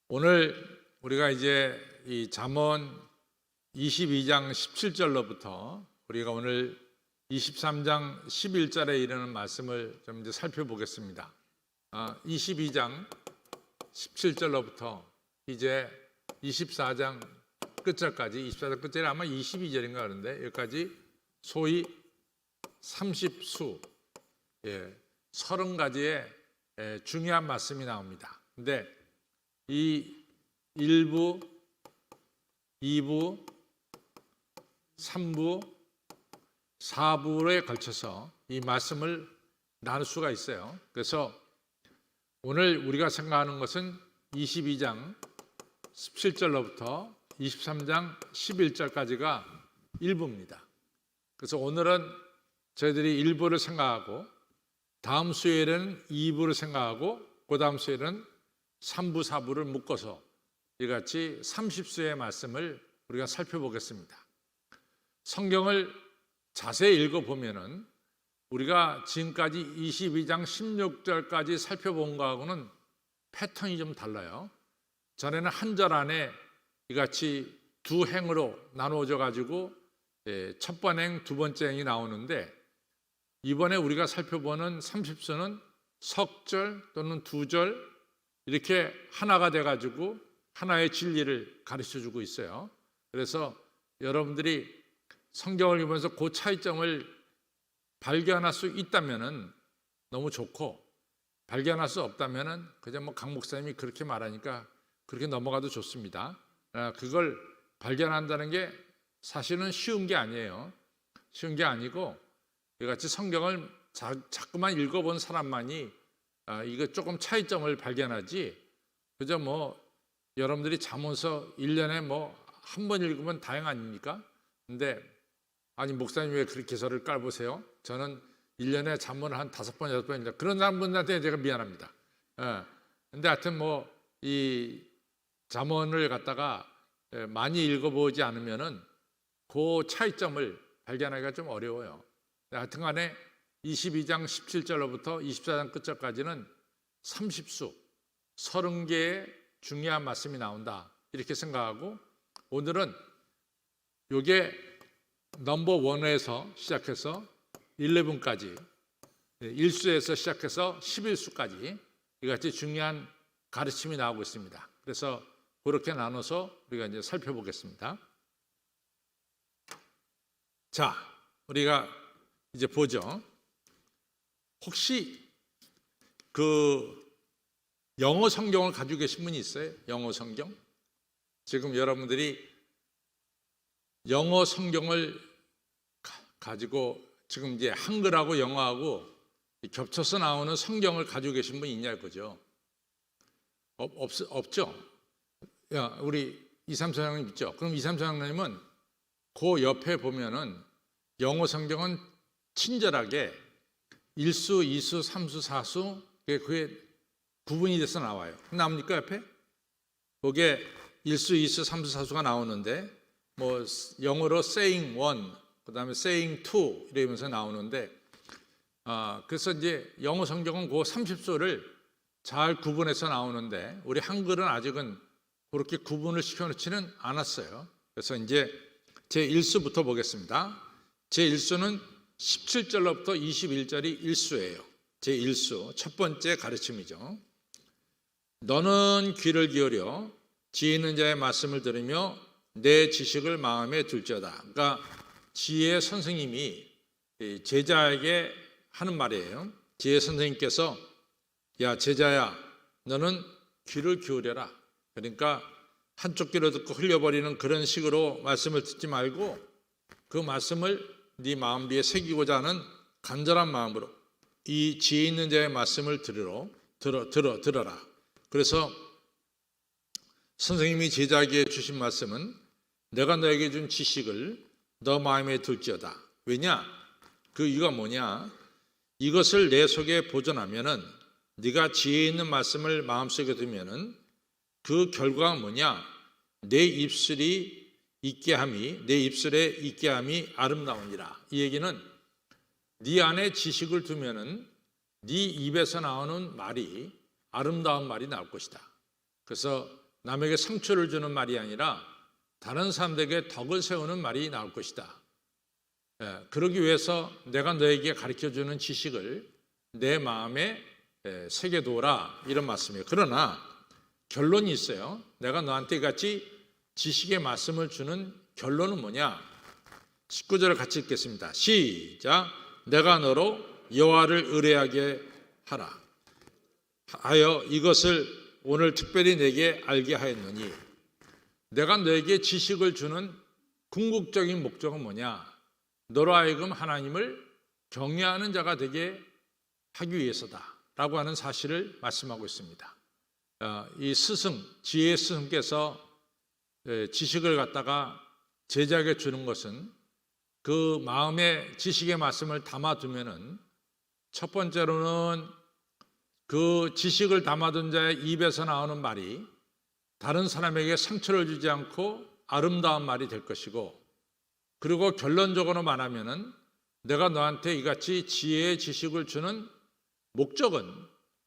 오늘 우리가 이제 이 잠언 22장 17절로부터 우리가 오늘 23장 11절에 이르는 말씀을 좀 이제 살펴보겠습니다. 22장 17절로부터 이제 24장 끝절까지, 24장 끝절이 아마 22절인가 그런데 여기까지 소위 30수, 30가지의 중요한 말씀이 나옵니다. 근데 이 1부, 2부, 3부, 4부에 걸쳐서 이 말씀을 나눌 수가 있어요. 그래서 오늘 우리가 생각하는 것은 22장 17절로부터 23장 11절까지가 1부입니다. 그래서 오늘은 저희들이 1부를 생각하고 다음 수요일에는 2부를 생각하고 그 다음 수요일은 3부, 4부를 묶어서 이같이 30수의 말씀을 우리가 살펴보겠습니다. 성경을 자세히 읽어보면은 우리가 지금까지 22장 16절까지 살펴본 거하고는 패턴이 좀 달라요. 전에는 한 절 안에 이같이 두 행으로 나누어져 가지고 첫 번 행, 두 번째 행이 나오는데 이번에 우리가 살펴보는 30수는 석절 또는 두절 이렇게 하나가 돼가지고 하나의 진리를 가르쳐주고 있어요. 그래서 여러분들이 성경을 읽으면서 그 차이점을 발견할 수 있다면은 너무 좋고, 발견할 수 없다면은 그냥 강 목사님이 그렇게 말하니까 그렇게 넘어가도 좋습니다. 그걸 발견한다는 게 사실은 쉬운 게 아니에요. 쉬운 게 아니고 이같이 성경을 자꾸만 읽어본 사람만이 이거 조금 차이점을 발견하지, 그저 여러분들이 잠언서 1년에 한 번 읽으면 다행 아닙니까? 근데 아니 목사님 왜 그렇게 해서를 깔보세요? 저는 1년에 잠언을 한 5번, 6번 읽다. 그런 사람분들한테 제가 미안합니다. 근데 하여튼 이 잠언을 갖다가 많이 읽어보지 않으면은 그 차이점을 발견하기가 좀 어려워요. 하여튼 간에 22장 17절로부터 24장 끝절까지는 30수, 30개의 중요한 말씀이 나온다 이렇게 생각하고, 오늘은 요게 넘버 1에서 시작해서 11까지 1수에서 시작해서 11수까지 이같이 중요한 가르침이 나오고 있습니다. 그래서 그렇게 나눠서 우리가 이제 살펴보겠습니다. 자, 우리가 이제 보죠. 혹시 영어 성경을 가지고 계신 분이 있어요? 영어 성경? 지금 여러분들이 영어 성경을 가지고 지금 이제 한글하고 영어하고 겹쳐서 나오는 성경을 가지고 계신 분이 있냐 그죠? 없죠? 우리 이삼선 장님 있죠? 그럼 이삼선 장님은 그 옆에 보면은 영어 성경은 친절하게 1수, 2수, 3수, 4수 그게 구분이 돼서 나와요. 나옵니까 옆에? 거기에 1수, 2수, 3수, 4수가 나오는데 영어로 saying 1, 그 다음에 saying 2 이러면서 나오는데 그래서 이제 영어 성경은 그 30수를 잘 구분해서 나오는데 우리 한글은 아직은 그렇게 구분을 시켜놓지는 않았어요. 그래서 이제 제 1수부터 보겠습니다. 제 1수는 17절로부터 21절이 1수예요. 제 1수 첫 번째 가르침이죠. 너는 귀를 기울여 지혜 있는 자의 말씀을 들으며 내 지식을 마음에 둘지어다. 그러니까 지혜 선생님이 제자에게 하는 말이에요. 지혜 선생님께서 야 제자야 너는 귀를 기울여라. 그러니까 한쪽 귀로 듣고 흘려버리는 그런 식으로 말씀을 듣지 말고 그 말씀을 네 마음 위에 새기고자 하는 간절한 마음으로 이 지혜 있는 자의 말씀을 들어라. 그래서 선생님이 제자에게 주신 말씀은 내가 너에게 준 지식을 너 마음에 둘지어다. 왜냐? 이유가 뭐냐? 이것을 내 속에 보존하면은 네가 지혜 있는 말씀을 마음속에 두면은 그 결과가 뭐냐? 내 입술에 있게 함이 아름다우니라. 이 얘기는 네 안에 지식을 두면은 네 입에서 나오는 말이 아름다운 말이 나올 것이다. 그래서 남에게 상처를 주는 말이 아니라 다른 사람들에게 덕을 세우는 말이 나올 것이다. 그러기 위해서 내가 너에게 가르쳐주는 지식을 내 마음에 새겨두어라, 이런 말씀이에요. 그러나 결론이 있어요. 내가 너한테 같이 지식의 말씀을 주는 결론은 뭐냐? 19절을 같이 읽겠습니다. 시작. 내가 너로 여호와를 의뢰하게 하여 이것을 오늘 특별히 내게 알게 하였느니. 내가 너에게 지식을 주는 궁극적인 목적은 뭐냐? 너로 하여금 하나님을 경외하는 자가 되게 하기 위해서다 라고 하는 사실을 말씀하고 있습니다. 이 스승, 지혜의 스승께서 지식을 갖다가 제자에게 주는 것은 그 마음에 지식의 말씀을 담아두면은 첫 번째로는 그 지식을 담아둔 자의 입에서 나오는 말이 다른 사람에게 상처를 주지 않고 아름다운 말이 될 것이고, 그리고 결론적으로 말하면은 내가 너한테 이같이 지혜의 지식을 주는 목적은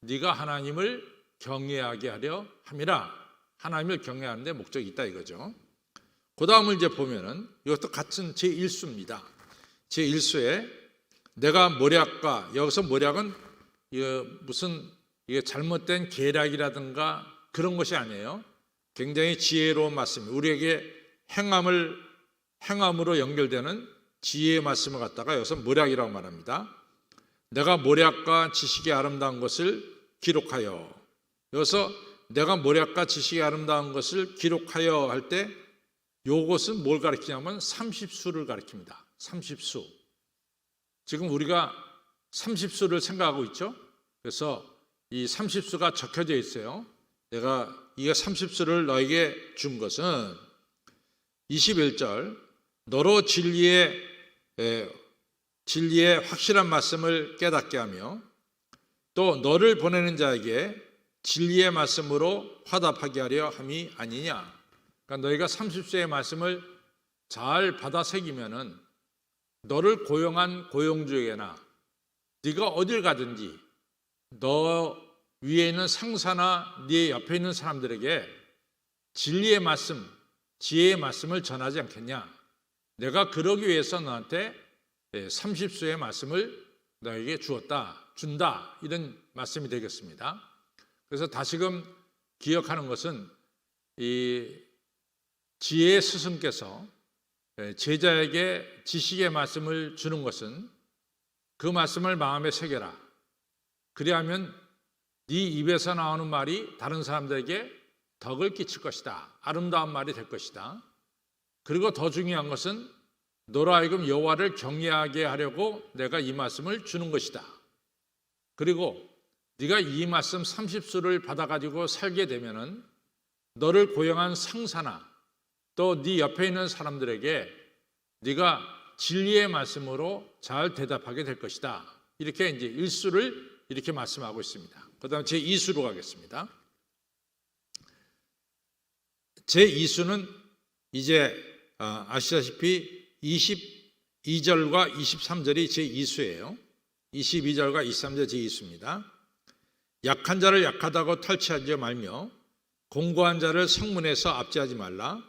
네가 하나님을 경외하게 하려 함이라. 하나님을 경외하는 데 목적이 있다 이거죠. 그 다음을 이제 보면은 이것도 같은 제1수입니다. 제1수에 내가 모략과, 여기서 모략은 무슨 이게 잘못된 계략이라든가 그런 것이 아니에요. 굉장히 지혜로운 말씀, 우리에게 행함으로 연결되는 지혜의 말씀을 갖다가 여기서 모략이라고 말합니다. 내가 모략과 지식의 아름다운 것을 기록하여, 여기서 내가 모략과 지식의 아름다운 것을 기록하여 할 때 이것은 뭘 가리키냐면 30수를 가리킵니다. 30수. 지금 우리가 30수를 생각하고 있죠. 그래서 이 30수가 적혀져 있어요. 내가 이게 30수를 너에게 준 것은 21절 너로 진리의 확실한 말씀을 깨닫게 하며 또 너를 보내는 자에게 진리의 말씀으로 화답하게 하려 함이 아니냐. 그러니까 너희가 30수의 말씀을 잘 받아 새기면은 너를 고용한 고용주에게나 네가 어딜 가든지 너 위에 있는 상사나 네 옆에 있는 사람들에게 진리의 말씀, 지혜의 말씀을 전하지 않겠냐. 내가 그러기 위해서 너한테 30수의 말씀을 너에게 준다, 이런 말씀이 되겠습니다. 그래서 다시금 기억하는 것은 이 지혜의 스승께서 제자에게 지식의 말씀을 주는 것은 그 말씀을 마음에 새겨라. 그리하면 네 입에서 나오는 말이 다른 사람들에게 덕을 끼칠 것이다. 아름다운 말이 될 것이다. 그리고 더 중요한 것은 너로 하여금 여호와를 경외하게 하려고 내가 이 말씀을 주는 것이다. 그리고 네가 이 말씀 30수를 받아가지고 살게 되면은 너를 고용한 상사나 또 네 옆에 있는 사람들에게 네가 진리의 말씀으로 잘 대답하게 될 것이다. 이렇게 이제 1수를 이렇게 말씀하고 있습니다. 그다음 제2수로 가겠습니다. 제2수는 이제 아시다시피 22절과 23절이 제2수예요. 22절과 23절 제2수입니다. 약한 자를 약하다고 탈취하지 말며 공고한 자를 성문에서 압제하지 말라.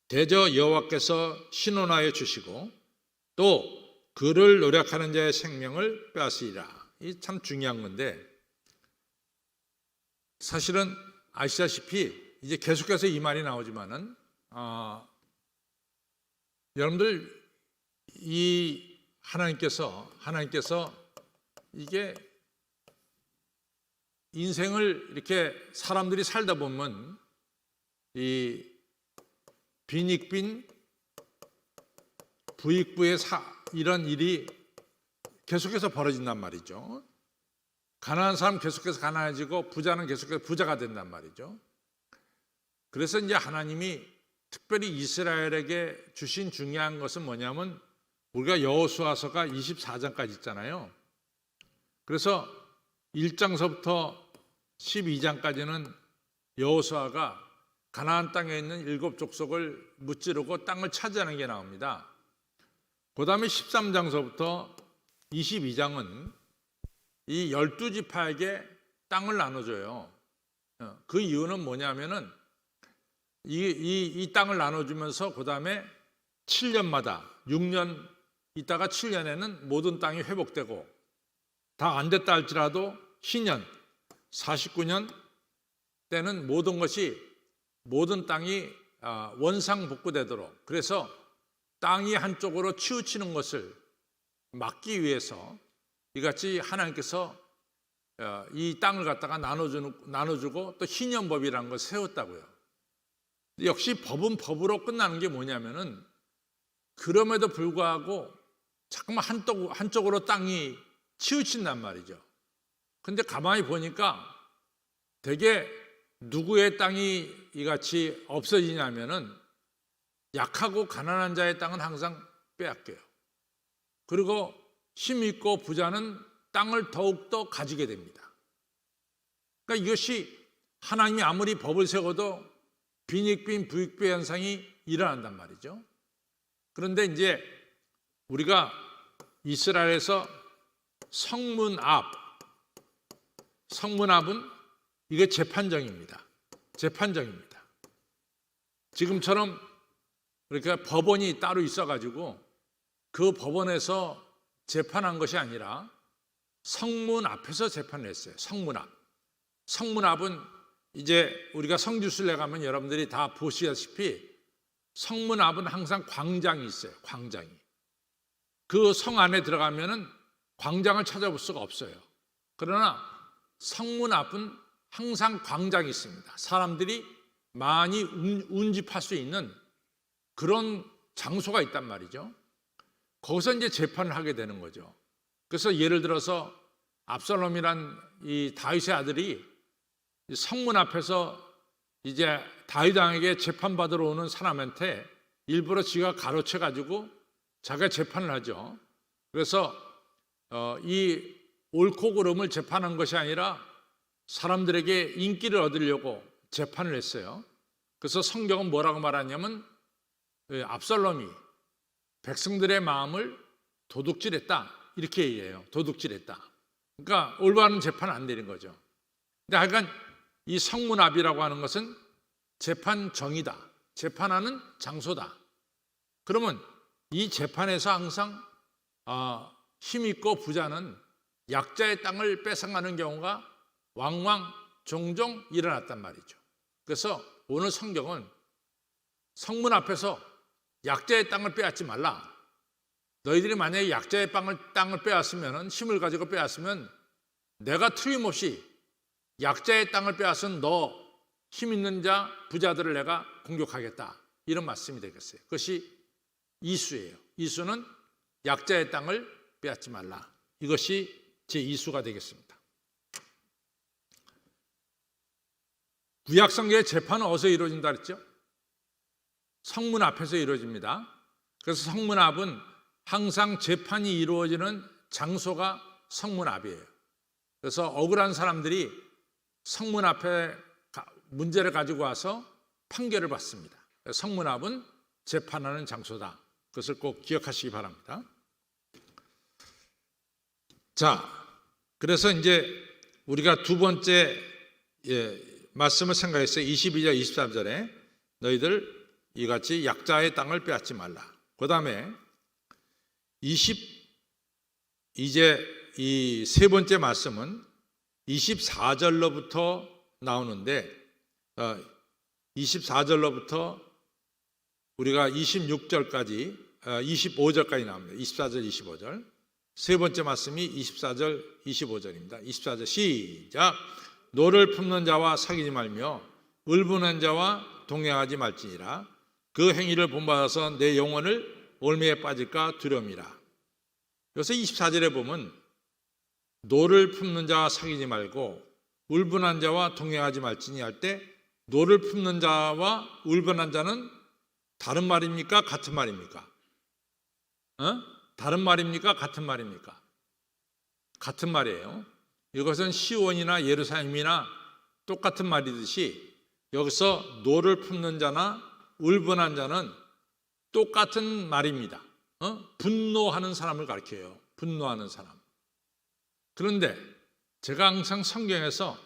대저 여호와께서 신원하여 주시고 또 그를 노력하는 자의 생명을 빼앗으리라. 이 참 중요한 건데, 사실은 아시다시피 이제 계속해서 이 말이 나오지만은 여러분들 이 하나님께서 이게 인생을 이렇게 사람들이 살다 보면 이 빈익빈 부익부의 이런 일이 계속해서 벌어진단 말이죠. 가난한 사람 계속해서 가난해지고 부자는 계속해서 부자가 된단 말이죠. 그래서 이제 하나님이 특별히 이스라엘에게 주신 중요한 것은 뭐냐면 우리가 여호수아서가 24장까지 있잖아요. 그래서 1장서부터 12장까지는 여호수아가 가나안 땅에 있는 7 족속을 무찌르고 땅을 차지하는 게 나옵니다. 그 다음에 13장서부터 22장은 이 12지파에게 땅을 나눠줘요. 그 이유는 뭐냐면은 이 땅을 나눠주면서 그 다음에 7년마다 6년 있다가 7년에는 모든 땅이 회복되고 다 안 됐다 할지라도 희년 49년 때는 모든 땅이 원상복구되도록, 그래서 땅이 한쪽으로 치우치는 것을 막기 위해서 이같이 하나님께서 이 땅을 갖다가 나눠주고 또 희년법이라는 걸 세웠다고요. 역시 법은 법으로 끝나는 게 뭐냐면은, 그럼에도 불구하고 자꾸만 한쪽으로 땅이 치우친단 말이죠. 근데 가만히 보니까 되게 누구의 땅이 이같이 없어지냐면은 약하고 가난한 자의 땅은 항상 빼앗겨요. 그리고 힘 있고 부자는 땅을 더욱더 가지게 됩니다. 그러니까 이것이 하나님이 아무리 법을 세워도 빈익빈 부익부 현상이 일어난단 말이죠. 그런데 이제 우리가 이스라엘에서 성문앞은 이게 재판정입니다. 재판정입니다. 지금처럼 그러니까 법원이 따로 있어가지고 그 법원에서 재판한 것이 아니라 성문 앞에서 재판을 했어요. 성문 앞은 이제 우리가 성지순례 가면 여러분들이 다 보시다시피 성문 앞은 항상 광장이 있어요. 광장이. 그 성 안에 들어가면은 광장을 찾아볼 수가 없어요. 그러나 성문 앞은 항상 광장이 있습니다. 사람들이 많이 운집할 수 있는 그런 장소가 있단 말이죠. 거기서 이제 재판을 하게 되는 거죠. 그래서 예를 들어서 압살롬이란 이 다윗의 아들이 성문 앞에서 이제 다윗 왕에게 재판받으러 오는 사람한테 일부러 지가 가로채 가지고 자기가 재판을 하죠. 그래서 이 옳고 그름을 재판한 것이 아니라 사람들에게 인기를 얻으려고 재판을 했어요. 그래서 성경은 뭐라고 말하냐면 압살롬이 백성들의 마음을 도둑질했다 이렇게 얘기해요. 도둑질했다. 그러니까 올바른 재판은 안 되는 거죠. 근데 하여간 이 성문 앞이라고 하는 것은 재판정이다. 재판하는 장소다. 그러면 이 재판에서 항상 힘 있고 부자는 약자의 땅을 뺏어가는 경우가 왕왕 종종 일어났단 말이죠. 그래서 오늘 성경은 성문 앞에서 약자의 땅을 빼앗지 말라. 너희들이 만약에 약자의 땅을 빼앗으면, 힘을 가지고 빼앗으면 내가 틀림없이 약자의 땅을 빼앗은 너 힘 있는 자 부자들을 내가 공격하겠다. 이런 말씀이 되겠어요. 그것이 이수예요. 이수는 약자의 땅을 빼앗지 말라. 이것이 제 이수가 되겠습니다. 구약성경의 재판은 어디서 이루어진다 그랬죠? 성문 앞에서 이루어집니다. 그래서 성문 앞은 항상 재판이 이루어지는 장소가 성문 앞이에요. 그래서 억울한 사람들이 성문 앞에 문제를 가지고 와서 판결을 받습니다. 성문 앞은 재판하는 장소다. 그것을 꼭 기억하시기 바랍니다. 자, 그래서 이제 우리가 두 번째 말씀을 생각했어요. 22절, 23절에 너희들 이같이 약자의 땅을 빼앗지 말라. 그 다음에 이제 이 세 번째 말씀은 24절로부터 나오는데 24절로부터 우리가 26절까지 25절까지 나옵니다. 24절, 25절. 세 번째 말씀이 24절, 25절입니다. 24절 시작. 노를 품는 자와 사귀지 말며 울부는 자와 동행하지 말지니라. 그 행위를 본받아서 내 영혼을 올매에 빠질까 두려움이라. 여기서 24절에 보면 노를 품는 자와 사귀지 말고 울분한 자와 동행하지 말지니 할 때 노를 품는 자와 울분한 자는 다른 말입니까? 같은 말입니까? 다른 말입니까? 같은 말입니까? 같은 말이에요. 이것은 시온이나 예루살렘이나 똑같은 말이듯이 여기서 노를 품는 자나 울분한 자는 똑같은 말입니다. 분노하는 사람을 가리켜요. 분노하는 사람. 그런데 제가 항상 성경에서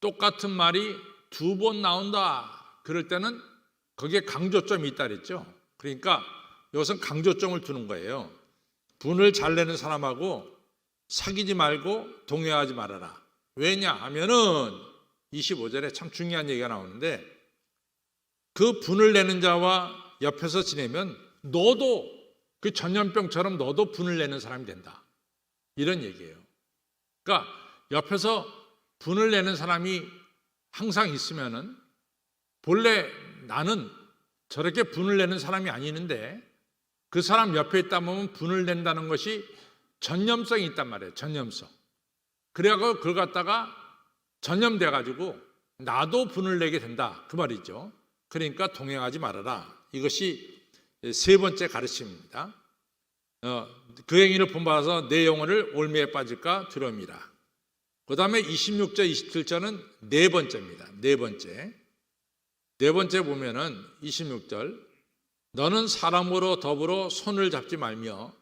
똑같은 말이 두 번 나온다 그럴 때는 거기에 강조점이 있다 그랬죠. 그러니까 이것은 강조점을 두는 거예요. 분을 잘 내는 사람하고 사귀지 말고 동행하지 말아라. 왜냐 하면은 25절에 참 중요한 얘기가 나오는데, 그 분을 내는 자와 옆에서 지내면 너도 그 전염병처럼 너도 분을 내는 사람이 된다, 이런 얘기예요. 그러니까 옆에서 분을 내는 사람이 항상 있으면은 본래 나는 저렇게 분을 내는 사람이 아니는데 그 사람 옆에 있다 보면 분을 낸다는 것이 전염성이 있단 말이에요. 전염성. 그래갖고 그걸 갖다가 전염돼 가지고 나도 분을 내게 된다, 그 말이죠. 그러니까 동행하지 말아라. 이것이 세 번째 가르침입니다. 그 행위를 본받아서 내 영혼을 올매에 빠질까 두려움이라. 그 다음에 26절 27절은 네 번째입니다. 네 번째 보면은 26절, 너는 사람으로 더불어 손을 잡지 말며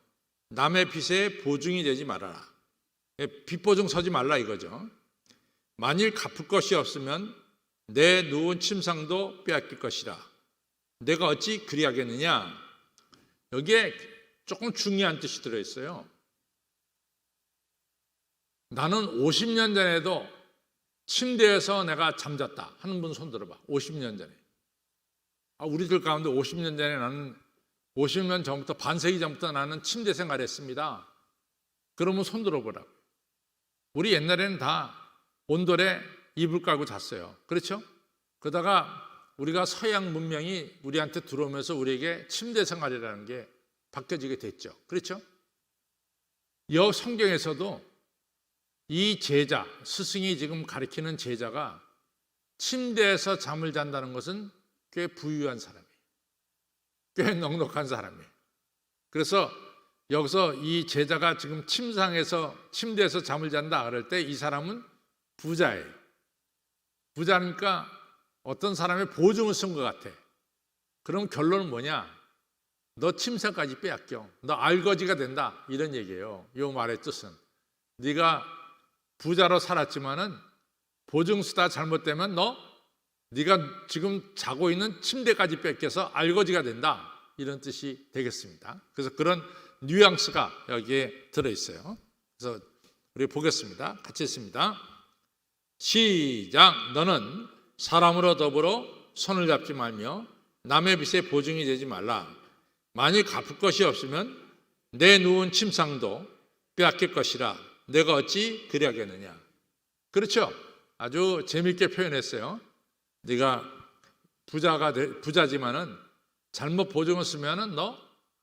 남의 빚에 보증이 되지 말아라. 빚보증 서지 말라 이거죠. 만일 갚을 것이 없으면 내 누운 침상도 빼앗길 것이라. 내가 어찌 그리하겠느냐. 여기에 조금 중요한 뜻이 들어있어요. 나는 50년 전에도 침대에서 내가 잠잤다 하는 분 손 들어봐. 50년 전에. 우리들 가운데 50년 전에 나는 50년 전부터, 반세기 전부터 나는 침대 생활했습니다. 그러면 손 들어보라고. 우리 옛날에는 다 온돌에 이불 깔고 잤어요. 그렇죠? 그러다가 우리가 서양 문명이 우리한테 들어오면서 우리에게 침대 생활이라는 게 바뀌어지게 됐죠. 그렇죠? 여 성경에서도 이 제자, 스승이 지금 가르치는 제자가 침대에서 잠을 잔다는 것은 꽤 부유한 사람이에요. 꽤 넉넉한 사람이에요. 그래서 여기서 이 제자가 지금 침대에서 잠을 잔다 그럴 때 이 사람은 부자예요. 부자니까 어떤 사람의 보증을 쓴 것 같아. 그럼 결론은 뭐냐? 너 침상까지 빼앗겨. 너 알거지가 된다, 이런 얘기예요. 이 말의 뜻은 네가 부자로 살았지만은 보증 쓰다 잘못되면 네가 지금 자고 있는 침대까지 뺏겨서 알거지가 된다, 이런 뜻이 되겠습니다. 그래서 그런 뉘앙스가 여기에 들어있어요. 그래서 우리 보겠습니다. 같이 읽습니다. 시작. 너는 사람으로 더불어 손을 잡지 말며 남의 빚에 보증이 되지 말라. 만일 갚을 것이 없으면 내 누운 침상도 빼앗길 것이라. 내가 어찌 그리하겠느냐. 그렇죠? 아주 재밌게 표현했어요. 네가 부자지만은 잘못 보증을 쓰면은 너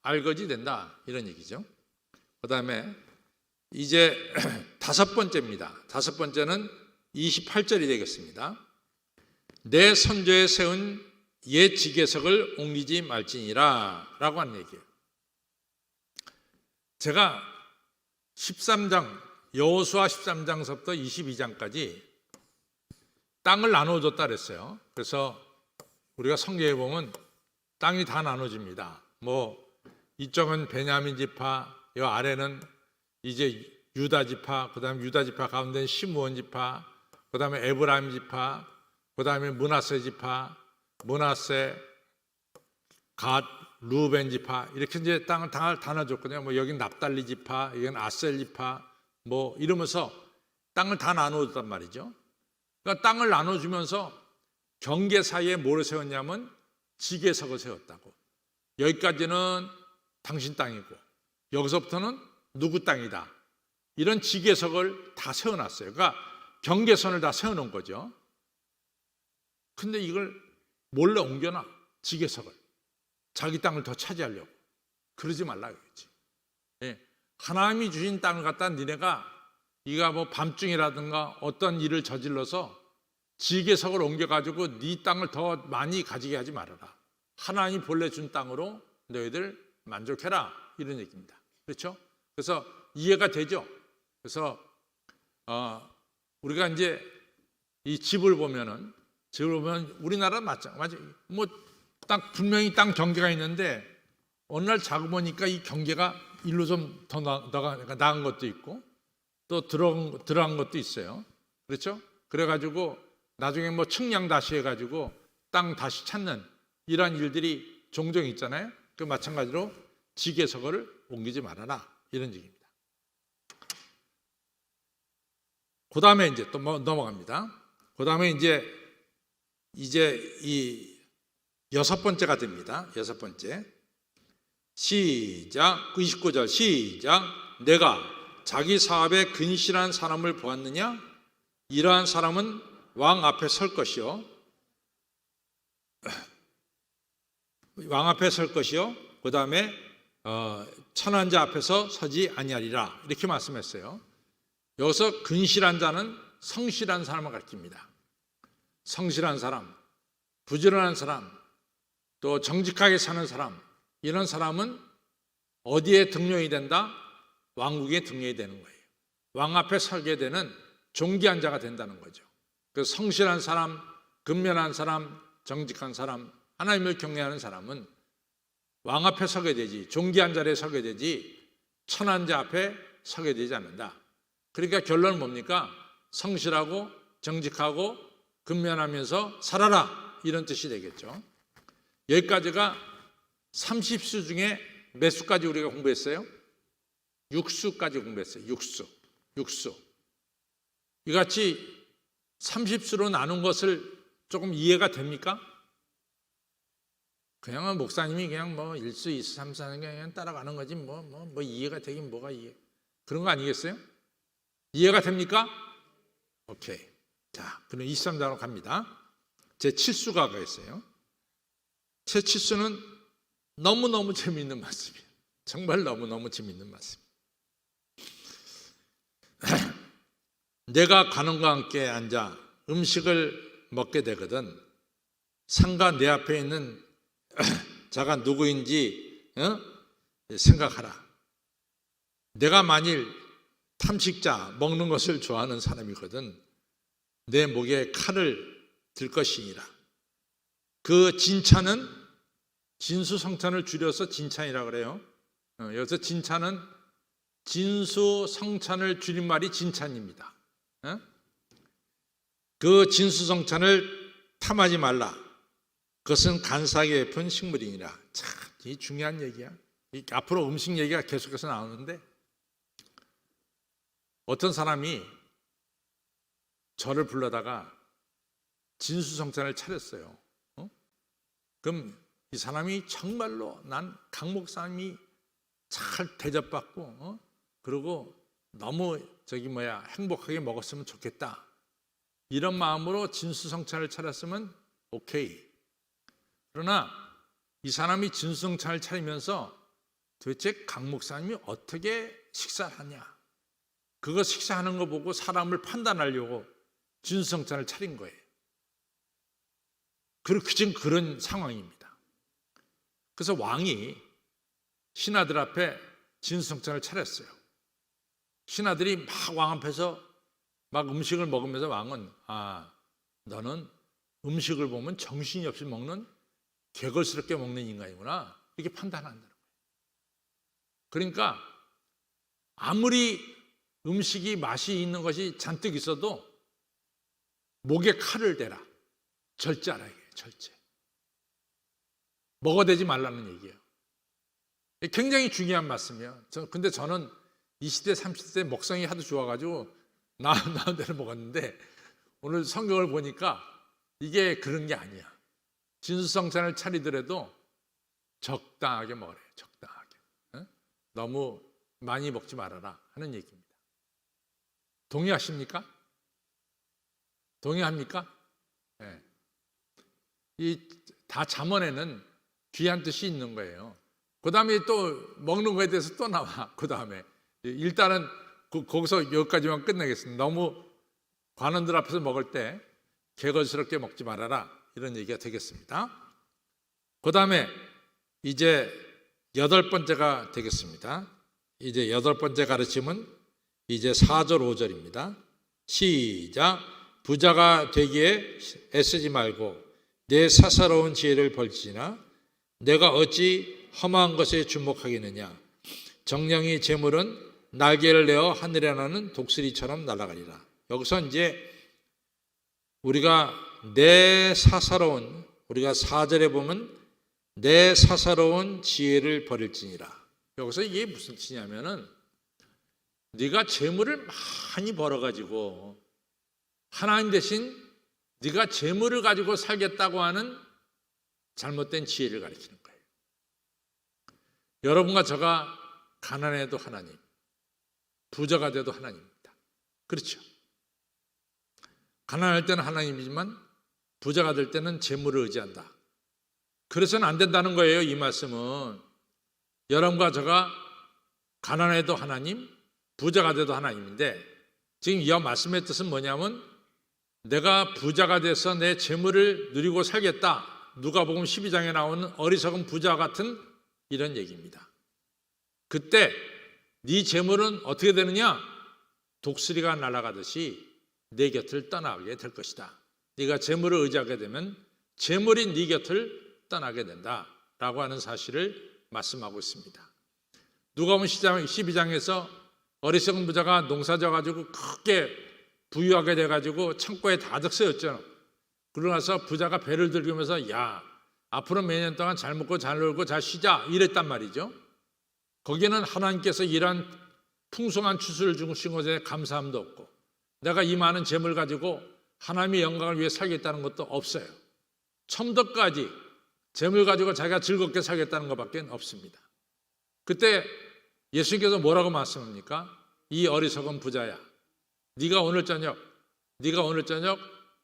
알거지 된다, 이런 얘기죠. 그 다음에 이제 다섯 번째입니다. 다섯 번째는 28절이 되겠습니다. 내 선조에 세운 옛 지계석을 옮기지 말지니라 라고 하는 얘기예요. 제가 13장, 여호수아 13장서부터 22장까지 땅을 나눠줬다 그랬어요. 그래서 우리가 성경에 보면 땅이 다 나눠집니다. 이쪽은 베냐민 지파, 이 아래는 이제 유다 지파, 그 다음에 유다 지파 가운데는 시므온 지파, 그 다음에 에브라임 지파, 그 다음에 므낫세 지파, 므낫세, 갓, 루벤 지파, 이렇게 이제 땅을 다 나눠줬거든요. 여긴 납달리 지파, 여긴 아셀 지파, 이러면서 땅을 다 나눠줬단 말이죠. 그러니까 땅을 나눠주면서 경계 사이에 뭐를 세웠냐면 지계석을 세웠다고. 여기까지는 당신 땅이고 여기서부터는 누구 땅이다, 이런 지계석을 다 세워놨어요. 그러니까 경계선을 다 세워놓은 거죠. 근데 이걸 몰래 옮겨놔, 지계석을. 자기 땅을 더 차지하려고. 그러지 말라 그랬지. 하나님이 주신 땅을 갖다 니네가 밤중이라든가 어떤 일을 저질러서 지계석을 옮겨가지고 네 땅을 더 많이 가지게 하지 말아라. 하나님이 본래 준 땅으로 너희들 만족해라, 이런 얘기입니다. 그렇죠? 그래서 이해가 되죠? 그래서 우리가 이제 이 집을 보면 우리나라 마찬가지. 분명히 땅 경계가 있는데 어느 날 자고 보니까 이 경계가 일로 좀 더 나간 것도 있고 또 들어간 것도 있어요. 그렇죠? 그래가지고 나중에 측량 다시 해가지고 땅 다시 찾는 이러한 일들이 종종 있잖아요. 그 마찬가지로 지게석을 옮기지 말아라 이런 얘기입니다. 그 다음에 이제 또 넘어갑니다. 그 다음에 이제 이 6번째가 됩니다. 6번째. 시작. 29절 시작. 내가 자기 사업에 근실한 사람을 보았느냐? 이러한 사람은 왕 앞에 설 것이요. 왕 앞에 설 것이요. 그 다음에 천한 자 앞에서 서지 아니하리라. 이렇게 말씀했어요. 여기서 근실한 자는 성실한 사람을 가리킵니다. 성실한 사람, 부지런한 사람, 또 정직하게 사는 사람, 이런 사람은 어디에 등용이 된다? 왕국에 등용이 되는 거예요. 왕 앞에 서게 되는 존귀한 자가 된다는 거죠. 그 성실한 사람, 근면한 사람, 정직한 사람, 하나님을 경외하는 사람은 왕 앞에 서게 되지, 존귀한 자리에 서게 되지, 천한 자 앞에 서게 되지 않는다. 그러니까 결론은 뭡니까? 성실하고 정직하고 근면하면서 살아라, 이런 뜻이 되겠죠. 여기까지가 30수 중에 몇 수까지 우리가 공부했어요? 6수까지 공부했어요. 6수. 이같이 30수로 나눈 것을 조금 이해가 됩니까? 그냥 목사님이 그냥 뭐 1수, 2수, 3수 하는 게 그냥 따라가는 거지 뭐 이해가 되긴 뭐가 이해. 그런 거 아니겠어요? 이해가 됩니까? 오케이. 자, 그럼 23장으로 갑니다. 제 7수가 가겠어요. 제 7수는 너무너무 재미있는 말씀이에요. 정말 너무너무 재미있는 말씀. 내가 관원과 함께 앉아 음식을 먹게 되거든 상가 내 앞에 있는 자가 누구인지 생각하라. 내가 만일 탐식자, 먹는 것을 좋아하는 사람이거든 내 목에 칼을 들 것이니라. 그 진찬은 진수성찬을 줄여서 진찬이라고 그래요. 여기서 진찬은 진수성찬을 줄인 말이 진찬입니다. 그 진수성찬을 탐하지 말라. 그것은 간사하게 베푼 식물이니라. 참, 이 중요한 얘기야. 앞으로 음식 얘기가 계속해서 나오는데 어떤 사람이 저를 불러다가 진수성찬을 차렸어요. 그럼 이 사람이 정말로 난 강 목사님이 잘 대접받고 그리고 너무 행복하게 먹었으면 좋겠다. 이런 마음으로 진수성찬을 차렸으면 오케이. 그러나 이 사람이 진수성찬을 차리면서 도대체 강 목사님이 어떻게 식사를 하냐. 그거 식사하는 거 보고 사람을 판단하려고 진수성찬을 차린 거예요. 지금 그런 상황입니다. 그래서 왕이 신하들 앞에 진수성찬을 차렸어요. 신하들이 막 왕 앞에서 막 음식을 먹으면서 왕은 너는 음식을 보면 정신이 없이 먹는 개걸스럽게 먹는 인간이구나 이렇게 판단한다는 거예요. 그러니까 아무리 음식이 맛이 있는 것이 잔뜩 있어도 목에 칼을 대라. 절제하라 이게 절제. 먹어대지 말라는 얘기예요. 굉장히 중요한 말씀이에요. 근데 저는 20대 30대 먹성이 하도 좋아가지고 나은 대로 먹었는데 오늘 성경을 보니까 이게 그런 게 아니야. 진수성찬을 차리더라도 적당하게 먹으래요. 적당하게. 너무 많이 먹지 말아라 하는 얘기입니다. 동의하십니까? 동의합니까? 네. 다 잠언에는 귀한 뜻이 있는 거예요. 그 다음에 또 먹는 거에 대해서 또 나와. 그 다음에 일단은 거기서 여기까지만 끝내겠습니다. 너무 관원들 앞에서 먹을 때 개걸스럽게 먹지 말아라 이런 얘기가 되겠습니다. 그 다음에 이제 8번째가 되겠습니다. 이제 8번째 가르침은 이제 4절 5절입니다. 시작. 부자가 되기에 애쓰지 말고 내 사사로운 지혜를 벌지나 내가 어찌 험한 것에 주목하겠느냐. 정령이 재물은 날개를 내어 하늘에 나는 독수리처럼 날아가리라. 여기서 이제 우리가 내 사사로운 우리가 4절에 보면 내 사사로운 지혜를 버릴지니라. 여기서 이게 무슨 뜻이냐면은 네가 재물을 많이 벌어가지고 하나님 대신 네가 재물을 가지고 살겠다고 하는 잘못된 지혜를 가리키는 거예요. 여러분과 저가 가난해도 하나님, 부자가 돼도 하나님입니다. 그렇죠? 가난할 때는 하나님이지만 부자가 될 때는 재물을 의지한다. 그래서는 안 된다는 거예요. 이 말씀은 여러분과 저가 가난해도 하나님, 부자가 돼도 하나님인데, 지금 이 말씀의 뜻은 뭐냐면 내가 부자가 돼서 내 재물을 누리고 살겠다. 누가복음 12장에 나오는 어리석은 부자 같은 이런 얘기입니다. 그때 네 재물은 어떻게 되느냐? 독수리가 날아가듯이 내 곁을 떠나게 될 것이다. 네가 재물을 의지하게 되면 재물이 네 곁을 떠나게 된다라고 하는 사실을 말씀하고 있습니다. 누가복음 12장에서 어리석은 부자가 농사 져가지고 크게 부유하게 돼가지고 창고에 가득 쓰였죠. 그러고 나서 부자가 배를 들면서 야, 앞으로 몇 년 동안 잘 먹고 잘 놀고 잘 쉬자 이랬단 말이죠. 거기는 하나님께서 이런 풍성한 추수를 주신 것에 감사함도 없고 내가 이 많은 재물 가지고 하나님의 영광을 위해 살겠다는 것도 없어요. 처음부터까지 재물 가지고 자기가 즐겁게 살겠다는 것밖에 없습니다. 그때 예수님께서 뭐라고 말씀합니까? 이 어리석은 부자야, 네가 오늘 저녁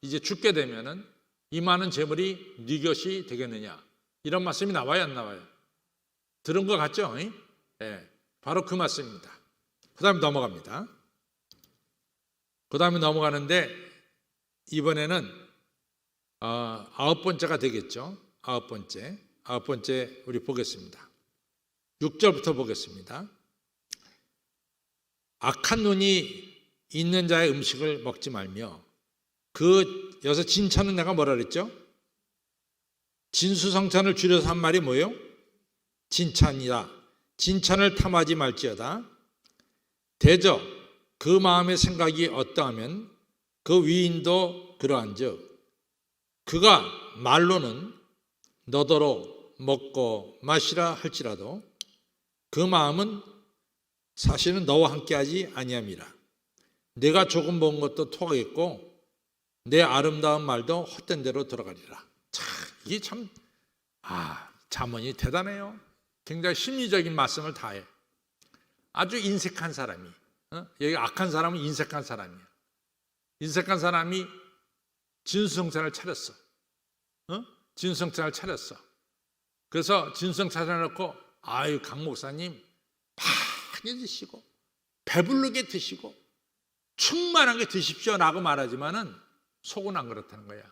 이제 죽게 되면은 이 많은 재물이 네 것이 되겠느냐, 이런 말씀이 나와요, 안 나와요? 들은 것 같죠? 네, 바로 그 말씀입니다. 그 다음에 넘어갑니다. 그 다음에 넘어가는데 이번에는 9번째가 되겠죠. 9번째 우리 보겠습니다. 6절부터 보겠습니다. 악한 눈이 있는 자의 음식을 먹지 말며, 여기서 진찬은 내가 뭐라 그랬죠? 진수성찬을 줄여서 한 말이 뭐예요? 진찬이다. 진찬을 탐하지 말지어다. 대저 그 마음의 생각이 어떠하면 그 위인도 그러한즉 그가 말로는 너더러 먹고 마시라 할지라도 그 마음은 사실은 너와 함께하지 아니함이라. 내가 조금 본 것도 토하겠고 내 아름다운 말도 헛된 대로 들어가리라. 참, 이게 참 잠언이 대단해요. 굉장히 심리적인 말씀을 다해. 아주 인색한 사람이, 여기 악한 사람은 인색한 사람이야. 인색한 사람이 진수성찬을 차렸어. 진수성찬을 차렸어. 그래서 진수성찬을 놓고 강 목사님 많이 드시고 배부르게 드시고 충만하게 드십시오 라고 말하지만은 속은 안 그렇다는 거야.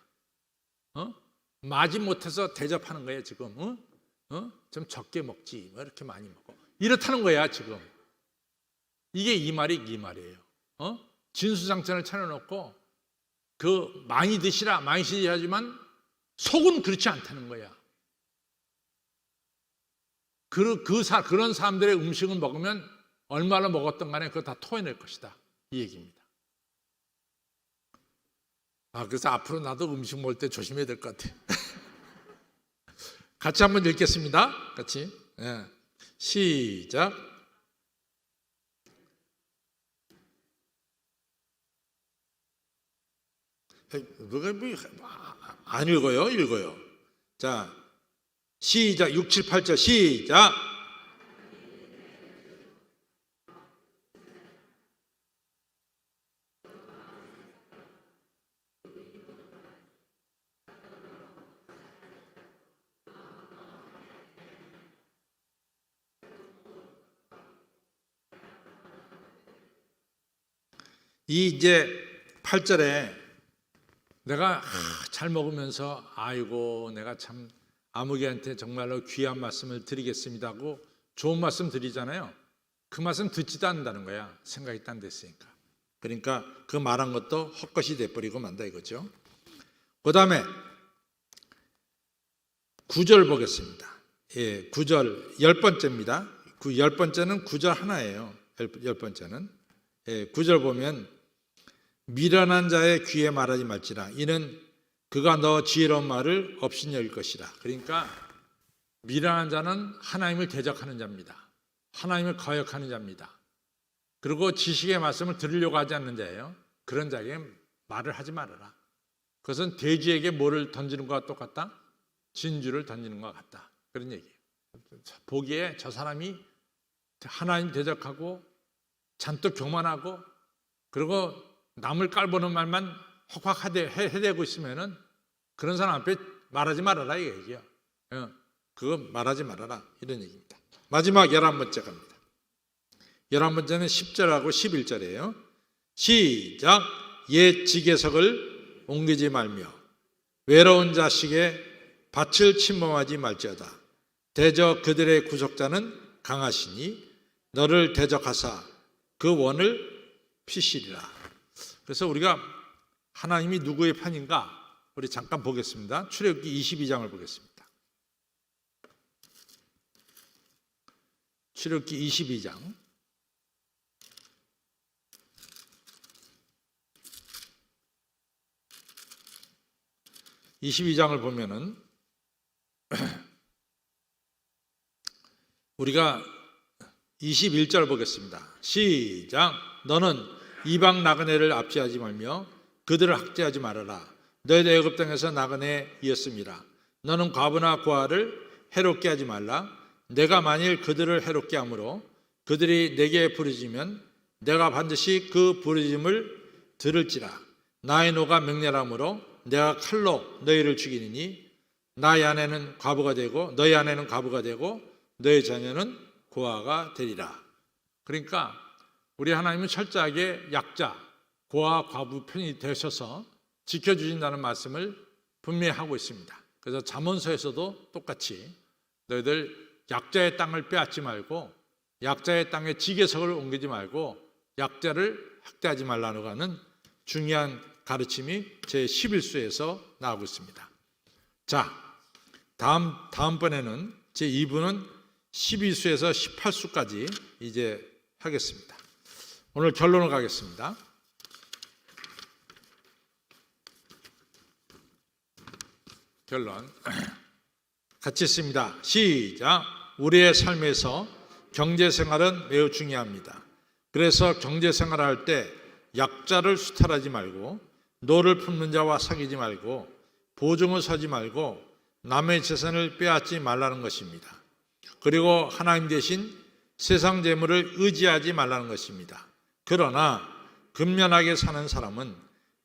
마지못해서 대접하는 거야 지금. 좀 적게 먹지 왜 이렇게 많이 먹어, 이렇다는 거야 지금. 이게 이 말이에요. 진수성찬을 차려놓고 많이 드시라 많이 드시라지만 속은 그렇지 않다는 거야. 그런 사람들의 음식을 먹으면 얼마나 먹었던 간에 그거 다 토해낼 것이다, 이 얘기입니다. 그래서 앞으로 나도 음식 먹을 때 조심해야 될 것 같아. 같이 한번 읽겠습니다. 같이. 시작. 누가 안 읽어요? 읽어요. 자, 시작. 6, 7, 8절 시작. 이제 8절에 내가 잘 먹으면서 아이고 내가 참 아무개한테 정말로 귀한 말씀을 드리겠습니다 하고 좋은 말씀 드리잖아요. 그 말씀 듣지도 않는다는 거야. 생각이 딴 데 있으니까. 그러니까 그 말한 것도 헛것이 돼버리고 만다 이거죠. 그 다음에 9절 보겠습니다. 9절 10번째입니다. 10번째는 9절 하나예요. 10번째는 9절 보면 미련한 자의 귀에 말하지 말지라. 이는 그가 너 지혜로운 말을 없인 여길 것이라. 그러니까 미련한 자는 하나님을 대적하는 자입니다. 하나님을 거역하는 자입니다. 그리고 지식의 말씀을 들으려고 하지 않는 자예요. 그런 자에게 말을 하지 말아라. 그것은 돼지에게 뭐를 던지는 것과 똑같다? 진주를 던지는 것과 같다. 그런 얘기예요. 보기에 저 사람이 하나님 대적하고 잔뜩 교만하고 그리고 남을 깔보는 말만 확확 해대고 있으면은 그런 사람 앞에 말하지 말아라 이 얘기야. 그거 말하지 말아라 이런 얘기입니다. 마지막 11번째 갑니다. 11번째는 10절하고 11절이에요. 시작. 옛 지계석을 옮기지 말며 외로운 자식의 밭을 침범하지 말지어다. 대적 그들의 구속자는 강하시니 너를 대적하사 그 원을 피시리라. 그래서 우리가 하나님이 누구의 편인가 우리 잠깐 보겠습니다. 출애굽기 22장을 보겠습니다. 출애굽기 22장 22장을 보면은 우리가 21절 보겠습니다. 시작. 너는 이방 나그네를 압제하지 말며 그들을 학대하지 말아라. 너희도 애굽 땅에서 나그네이었음이라. 너는 과부나 고아를 해롭게 하지 말라. 내가 만일 그들을 해롭게 함으로 그들이 내게 부르짖으면 내가 반드시 그 부르짖음을 들을지라. 나의 노가 맹렬함으로 내가 칼로 너희를 죽이니 나의 아내는 과부가 되고 너희 아내는 과부가 되고 너희 자녀는 고아가 되리라. 그러니까 우리 하나님은 철저하게 약자, 고아, 과부 편이 되셔서 지켜주신다는 말씀을 분명히 하고 있습니다. 그래서 잠언서에서도 똑같이 너희들 약자의 땅을 빼앗지 말고 약자의 땅에 지계석을 옮기지 말고 약자를 학대하지 말라고 하는 중요한 가르침이 제11수에서 나오고 있습니다. 자, 다음번에는 제2부는 12수에서 18수까지 이제 하겠습니다. 오늘 결론을 가겠습니다. 결론 같이 읽습니다. 시작. 우리의 삶에서 경제생활은 매우 중요합니다. 그래서 경제생활을 할 때 약자를 수탈하지 말고 노를 품는 자와 사귀지 말고 보증을 서지 말고 남의 재산을 빼앗지 말라는 것입니다. 그리고 하나님 대신 세상 재물을 의지하지 말라는 것입니다. 그러나 근면하게 사는 사람은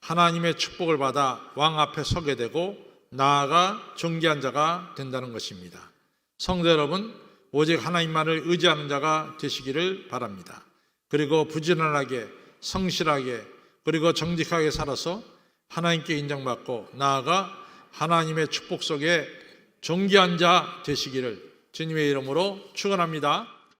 하나님의 축복을 받아 왕 앞에 서게 되고 나아가 존귀한 자가 된다는 것입니다. 성도 여러분, 오직 하나님만을 의지하는 자가 되시기를 바랍니다. 그리고 부지런하게 성실하게 그리고 정직하게 살아서 하나님께 인정받고 나아가 하나님의 축복 속에 존귀한 자 되시기를 주님의 이름으로 축원합니다.